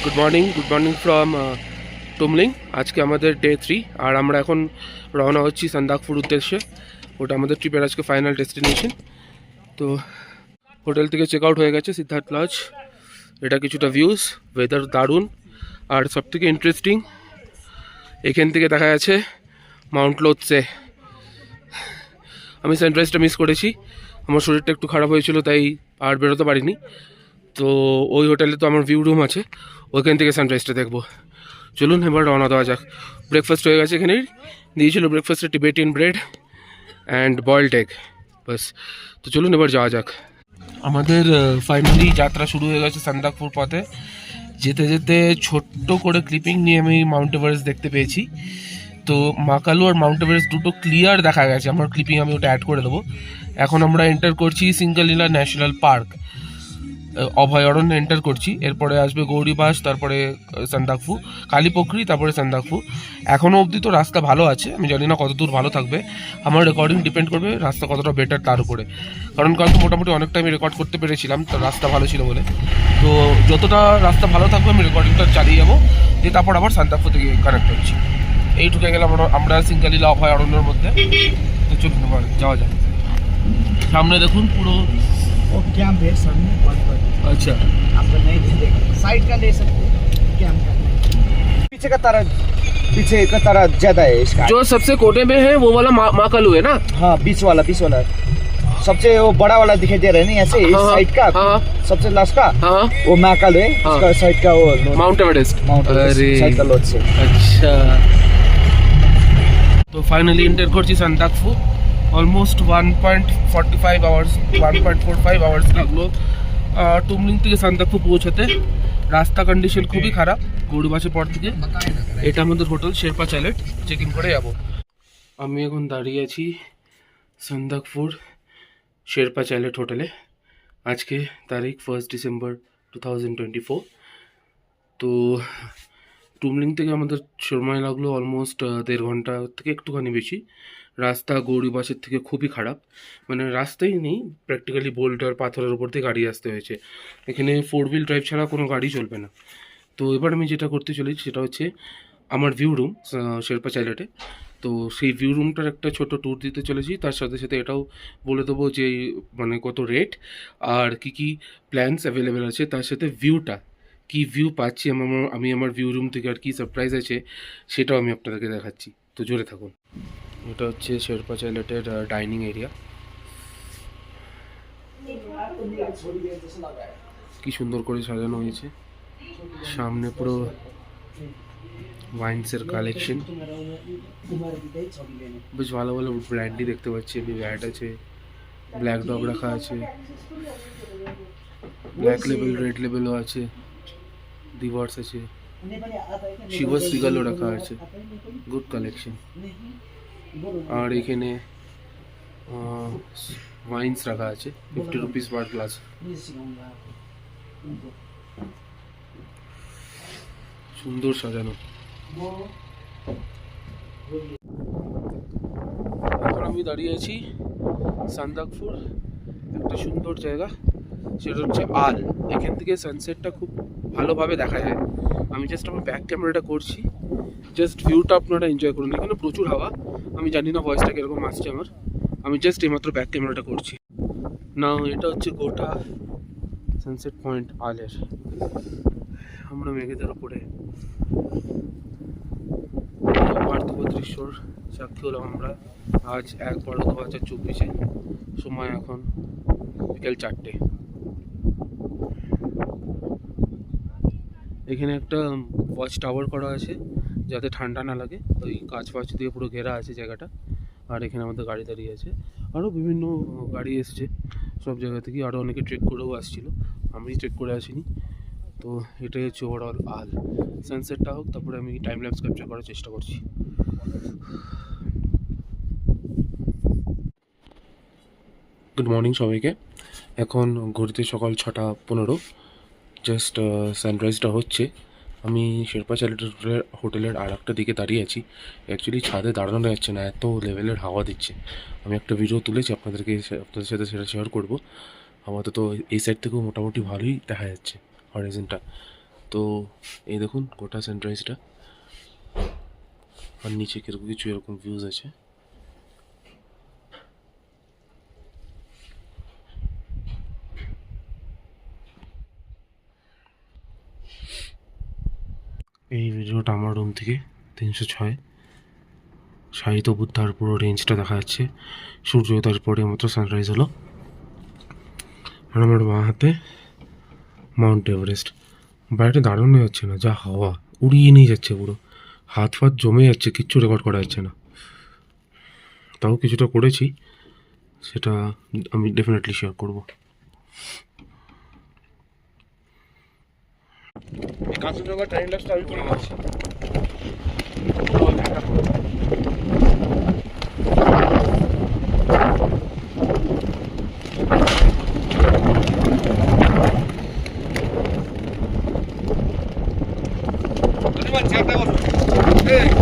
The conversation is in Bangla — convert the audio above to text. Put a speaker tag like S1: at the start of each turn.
S1: Good morning from Tumling. আজকে আমাদের ডে 3 আর আমরা এখন রওনা হচ্ছি সান্দাকফুর উদ্দেশ্যে। ওটা আমাদের ট্রিপের আজকে ফাইনাল ডেস্টিনেশন। তো হোটেল থেকে চেক আউট হয়ে গেছে সিদ্ধার্থ লজ। এটা কিছুটা ভিউজ, ওয়েদার দারুণ, আর সবথেকে ইন্টারেস্টিং এখান থেকে দেখা যাচ্ছে মাউন্ট লোৎসে। আমি সানরাইজটা মিস করেছি, আমার শরীরটা একটু খারাপ হয়েছিল তাই আর বেরোতে পারিনি। তো ওই হোটেলে তো আমার ভিউ রুম আছে, ওইখান থেকে সানরাইজটা দেখবো। চলুন এবার রওনা দেওয়া যাক। ব্রেকফাস্ট হয়ে গেছে, এখানেই দিয়েছিল ব্রেকফাস্টে Tibetan bread and boiled egg, বাস। তো চলুন এবার যাওয়া যাক। আমাদের ফাইনালি যাত্রা শুরু হয়ে গেছে সান্দাকফুর পথে। যেতে যেতে ছোট্ট করে ক্লিপিং নিয়ে আমি মাউন্ট এভারেস্ট দেখতে পেয়েছি। তো মাকালু আর মাউন্ট এভারেস্ট দুটো ক্লিয়ার দেখা গেছে, আমার ক্লিপিং আমি ওটা অ্যাড করে দেবো। এখন আমরা এন্টার করছি সিঙ্গালিলা ন্যাশনাল পার্ক, অভয়ারণ্য এন্টার করছি। এরপরে আসবে গৌরীবাস, তারপরে সান্দাকফু, কালীপোখরি, তারপরে সান্দাকফু। এখনও অবধি তো রাস্তা ভালো আছে, আমি জানি না কত দূর ভালো থাকবে। আমার রেকর্ডিং ডিপেন্ড করবে রাস্তা কতটা বেটার তার উপরে। কারণ কালকে মোটামুটি অনেকটা আমি রেকর্ড করতে পেরেছিলাম, তো রাস্তা ভালো ছিল বলে। তো যতটা রাস্তা ভালো থাকবে আমি রেকর্ডিংটা চালিয়ে যাবো, দিয়ে তারপর আবার সান্দাকফু থেকে কানেক্ট হচ্ছি। এই ঢুকে গেলাম আমরা সিঙ্গালিলা অভয়ারণ্যের মধ্যে। তো চলুন এবার যাওয়া যায়। সামনে দেখুন পুরো
S2: वो कैंप है सामने वहाँ पर।
S1: अच्छा
S2: आपको नहीं दिखेगा, साइड का ले सकते हैं, कैंप का पीछे का तरह ज्यादा है इसका।
S1: जो सबसे कोने में है वो वाला माकालू है ना?
S2: हाँ बीच वाला सबसे वो बड़ा वाला दिखाई दे रहा है ना ऐसे इस
S1: हाँ,
S2: साइड का।
S1: हाँ,
S2: सबसे लास्ट का
S1: हाँ,
S2: वो महाकाल है,
S1: हाँ,
S2: इसका साइड का वो
S1: माउंट एवरेस्ट।
S2: अरे साइड का लोड से।
S1: अच्छा, तो फाइनली एंटर করছি সান্দাকফু। অলমোস্ট 1.45 আওয়ার্স 1.45 আওয়ার্স লাগলো টুমলিং থেকে সান্দাকফু পৌঁছাতে। রাস্তা কন্ডিশন খুবই খারাপ গৌরীবাসের পর থেকে। এটা আমাদের hotel Sherpa chalet, check in করে যাবো। আমি এখন দাঁড়িয়ে আছি সান্দাকফুর শেরপা চ্যালেট হোটেলে। আজকে তারিখ 1 ডিসেম্বর 2024। তো টুমলিং থেকে আমাদের সময় লাগলো অলমোস্ট 1.5 ঘন্টা থেকে একটুখানি বেশি। রাস্তা গৌরীবাসের থেকে খুবই খারাপ, মানে রাস্তাই নেই, প্র্যাকটিক্যালি বোল্ডার পাথরের উপর দিয়ে গাড়ি আসতে হয়েছে। এখানে 4 হুইল ড্রাইভ ছাড়া কোনো গাড়ি চলবে না। তো এবার আমি যেটা করতে চলেছি সেটা হচ্ছে আমার ভিউ রুম শেরপা চ্যালেটে। তো সেই ভিউ রুমটার একটা ছোট ট্যুর দিতে চলেছি, তার সাথে সাথে এটাও বলে দেবো যে মানে কত রেট আর কি প্ল্যানস অ্যাভেলেবেল আছে, তার সাথে ভিউটা কি ভিউ পাচ্ছি আমি আমার ভিউ রুম থেকে, আর কি সারপ্রাইজ আছে সেটাও আমি আপনাদেরকে দেখাচ্ছি। তো জোরে থাকুন। এটা হচ্ছে শেরপা চ্যালেটের ডাইনিং এরিয়া। কি সুন্দর করে সাজানো হয়েছে, সামনে পুরো ওয়াইন্সের কালেকশন, বেশ ভালো ভালো ব্র্যান্ডই দেখতে পাচ্ছি আমি। ব্যাট আছে, ব্ল্যাক ডগ রাখা আছে, ব্ল্যাক লেবেল, রেড লেবেলও আছে, ডিভার্স আছে, শিভার সিগালও রাখা আছে, গুড কালেকশন। আর এখানে ওয়াইন্স রাখা আছে 50 রুপিস পার গ্লাস। সুন্দর সাজানো। এখন আমি দাঁড়িয়ে আছি সান্দাকফুর, একটা সুন্দর জায়গা, সেটা হচ্ছে আল। এখান থেকে সানসেটটা খুব ভালোভাবে দেখা যায়। আমি জাস্ট আমার ব্যাক ক্যামেরাটা করছি, জাস্ট ভিউটা আপনারা এনজয় করুন। এখানে প্রচুর হাওয়া, আমি জানি না ভয়েসটা কীরকম আসছে আমার, আমি জাস্ট এইমাত্র ব্যাক ক্যামেরাটা করছি না। এটা হচ্ছে গোটা সানসেট পয়েন্ট আলের। আমরা মেঘেদের ওপরে পার্থিব দৃশ্যর সাক্ষী হলাম আমরা আজ 1/12/2024। সময় এখন বিকেল 4টে। এখানে একটা ওয়াচ টাওয়ার করা আছে যাতে ঠান্ডা না লাগে, ওই গাছ ফাছ দিয়ে পুরো ঘেরা আছে জায়গাটা। আর এখানে আমাদের গাড়ি দাঁড়িয়ে আছে, আরও বিভিন্ন গাড়ি এসছে সব জায়গা থেকে, আরও অনেকে ট্রেক করেও আসছিল, আমি ট্রেক করে আসিনি। তো এটাই হচ্ছে ওভারঅল আল। সানসেটটা হোক, তারপরে আমি টাইম ল্যাপস ক্যাপচার করার চেষ্টা করছি। গুড মর্নিং সবাইকে। এখন ঘড়িতে সকাল 6:15, জাস্ট সানরাইজটা হচ্ছে। আমি শেরপা চ্যালেটের হোটেলের আর একটা দিকে দাঁড়িয়ে আছি। অ্যাকচুয়ালি ছাদে দাঁড়ানো যাচ্ছে না, এত লেভেলের হাওয়া দিচ্ছে। আমি একটা ভিডিও তুলেছি আপনাদের সাথে সেটা শেয়ার করবো। আপাতত এই সাইড থেকেও মোটামুটি ভালোই দেখা যাচ্ছে হরাইজনটা। তো এই দেখুন গোটা সানরাইজটা, আর নিচে কিরকম কিছু এরকম ভিউজ আছে। এই ভিডিওটা আমার রুম থেকে 306 শাহিত বুদ্ধার পুরো রেঞ্জটা দেখা যাচ্ছে। সূর্যোদয়ের পরে মাত্র সানরাইজ হলো। আর আমার বাঁ হাতে মাউন্ট এভারেস্ট। বাইরে দাঁড়ানো যাচ্ছে না, যা হাওয়া উড়িয়ে নিয়ে যাচ্ছে পুরো, হাত ফাত জমে যাচ্ছে, কিচ্ছু রেকর্ড করা যাচ্ছে না। তাও কিছুটা করেছি, সেটা আমি ডেফিনেটলি শেয়ার করবো। কাঞ্চনজঙ্ঘা টাইম ল্যাপসটা আমি করে যাচ্ছি। চেয়ারটা বসো।